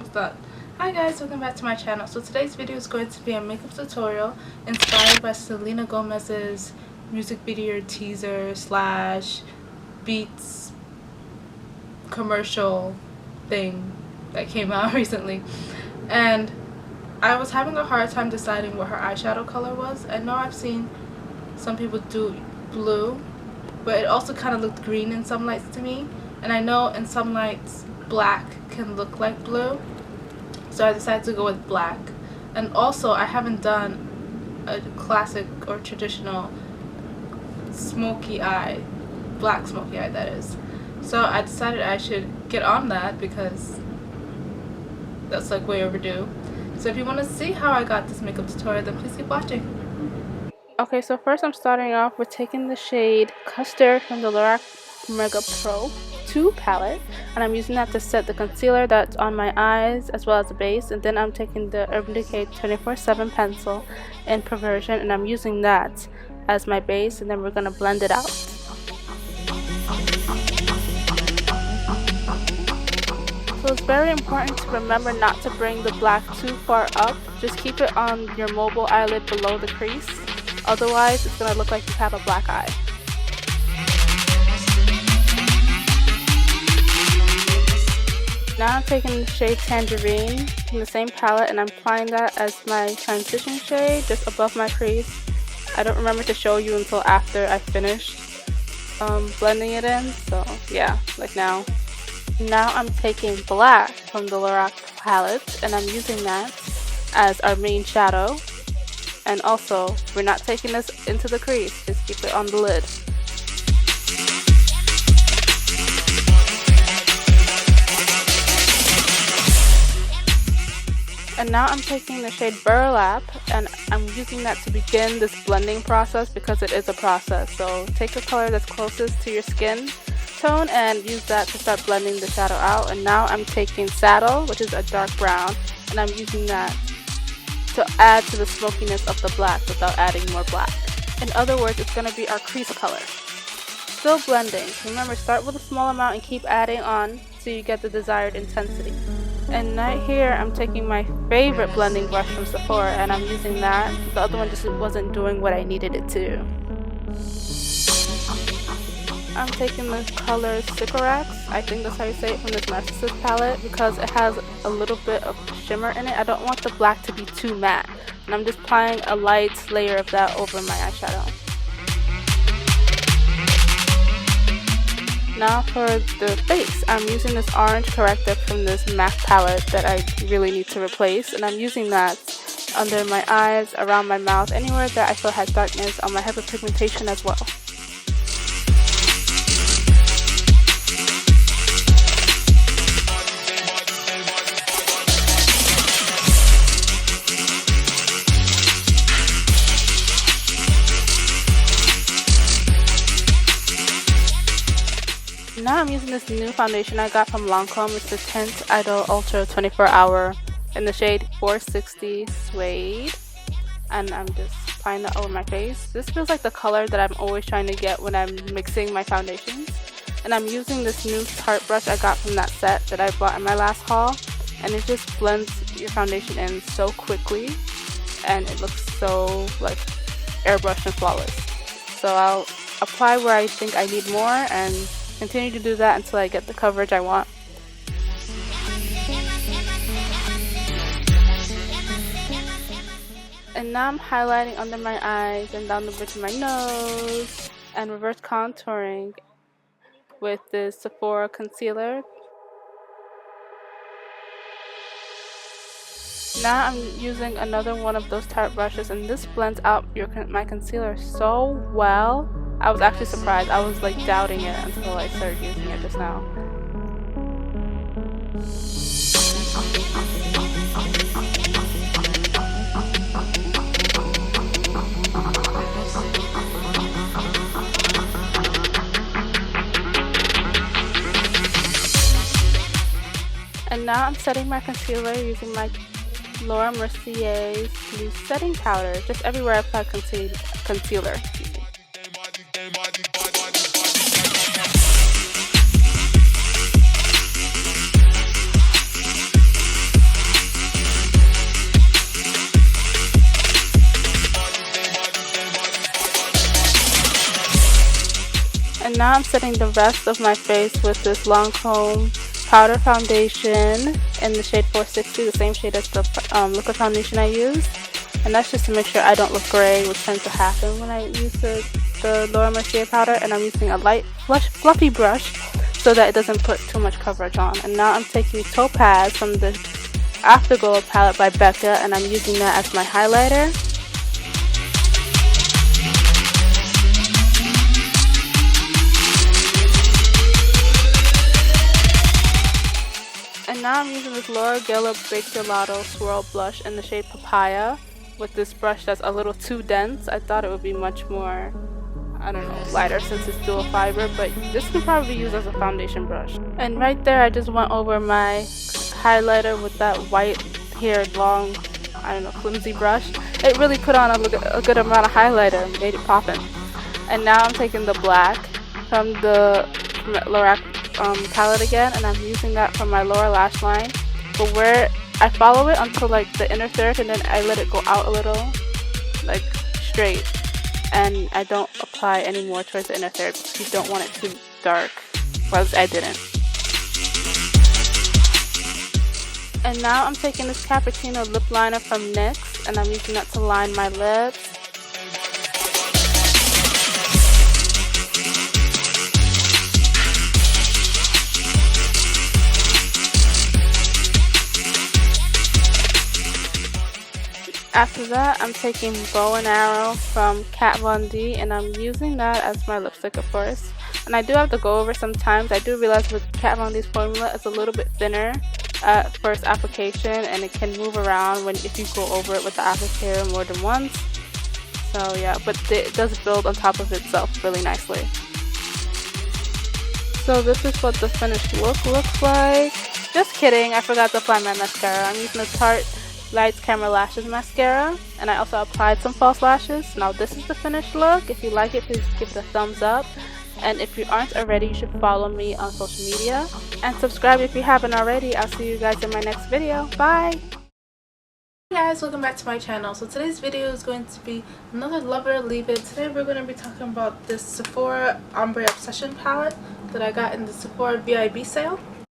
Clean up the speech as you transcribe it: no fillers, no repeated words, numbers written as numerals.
almost done. Hi guys, welcome back to my channel. So today's video is going to be a makeup tutorial inspired by Selena Gomez's music video teaser slash Beats commercial thing that came out recently. And I was having a hard time deciding what her eyeshadow color was. I know I've seen some people do blue, but it also kind of looked green in some lights to me. And I know in some lights black can look like blue, so I decided to go with black. And also I haven't done a classic or traditional smoky eye, black smoky eye that is. So I decided I should get on that because that's like way overdue. So if you want to see how I got this makeup tutorial, then please keep watching. Okay, so first I'm starting off with taking the shade Custard from the Lorac Mega Pro 2 palette, and I'm using that to set the concealer that's on my eyes as well as the base. And then I'm taking the Urban Decay 24/7 pencil in Perversion, and I'm using that as my base, and then we're going to blend it out. So it's very important to remember not to bring the black too far up. Just keep it on your mobile eyelid below the crease. Otherwise, it's going to look like you have a black eye. Now I'm taking the shade Tangerine from the same palette, and I'm applying that as my transition shade just above my crease. I don't remember to show you until after I finished blending it in, so yeah, like now. Now I'm taking black from the Lorac palette, and I'm using that as our main shadow. And also, we're not taking this into the crease, just keep it on the lid. And now I'm taking the shade Burlap, and I'm using that to begin this blending process because it is a process. So take the color that's closest to your skin tone and use that to start blending the shadow out. And now I'm taking Saddle, which is a dark brown, and I'm using that to add to the smokiness of the black without adding more black. In other words, it's going to be our crease color. Still blending. Remember, start with a small amount and keep adding on so you get the desired intensity. And right here, I'm taking my favorite blending brush from Sephora, and I'm using that. The other one just wasn't doing what I needed it to. I'm taking the color Sycorax, I think that's how you say it, from this Narsissist palette, because it has a little bit of shimmer in it. I don't want the black to be too matte, and I'm just applying a light layer of that over my eyeshadow. Now for the face, I'm using this orange corrective from this MAC palette that I really need to replace, and I'm using that under my eyes, around my mouth, anywhere that I feel has darkness, on my hyperpigmentation as well. Now I'm using this new foundation I got from Lancome. It's the Teint Idole Ultra 24-Hour in the shade 460 Suede, and I'm just applying that over my face. This feels like the color that I'm always trying to get when I'm mixing my foundations. And I'm using this new Tarte brush I got from that set that I bought in my last haul, and it just blends your foundation in so quickly, and it looks so like airbrushed and flawless. So I'll apply where I think I need more and continue to do that until I get the coverage I want. And now I'm highlighting under my eyes and down the bridge of my nose and reverse contouring with this Sephora concealer. Now I'm using another one of those Tarte brushes, and this blends out my concealer so well. I was actually surprised. I was like doubting it until I started using it just now. And now I'm setting my concealer using my Laura Mercier's loose setting powder just everywhere I apply concealer. And now I'm setting the rest of my face with this Lancome powder foundation in the shade 460, the same shade as the liquid foundation I use. And that's just to make sure I don't look gray, which tends to happen when I use the Laura Mercier powder. And I'm using a light fluffy brush so that it doesn't put too much coverage on. And now I'm taking Topaz from the Afterglow palette by BECCA, and I'm using that as my highlighter. And now I'm using this Laura Big Gelato Swirl blush in the shade Papaya with this brush that's a little too dense. I thought it would be much more, I don't know, lighter since it's dual fiber, but this can probably be used as a foundation brush. And right there I just went over my highlighter with that white haired long, I don't know, flimsy brush. It really put on a good amount of highlighter and made it poppin'. And now I'm taking the black from the Lorac palette again, and I'm using that for my lower lash line, but where I follow it until like the inner third, and then I let it go out a little, like straight, and I don't apply any more towards the inner third because you don't want it too dark, well, I didn't. And now I'm taking this Capuccino lip liner from NYX, and I'm using that to line my lips. After that, I'm taking Bow and Arrow from Kat Von D, and I'm using that as my lipstick at first. And I do have to go over sometimes. I do realize with Kat Von D's formula, it's a little bit thinner at first application, and it can move around if you go over it with the applicator more than once. So yeah, but it does build on top of itself really nicely. So this is what the finished look looks like. Just kidding, I forgot to apply my mascara. I'm using the Tarte Lights Camera Lashes mascara, and I also applied some false lashes. Now this is the finished look. If you like it, please give it a thumbs up, and if you aren't already, you should follow me on social media and subscribe if you haven't already. I'll see you guys in my next video. Bye! Hey guys, welcome back to my channel. So today's video is going to be another Love It or Leave It. Today we're going to be talking about this Sephora Ombre Obsession palette that I got in the Sephora BIB sale.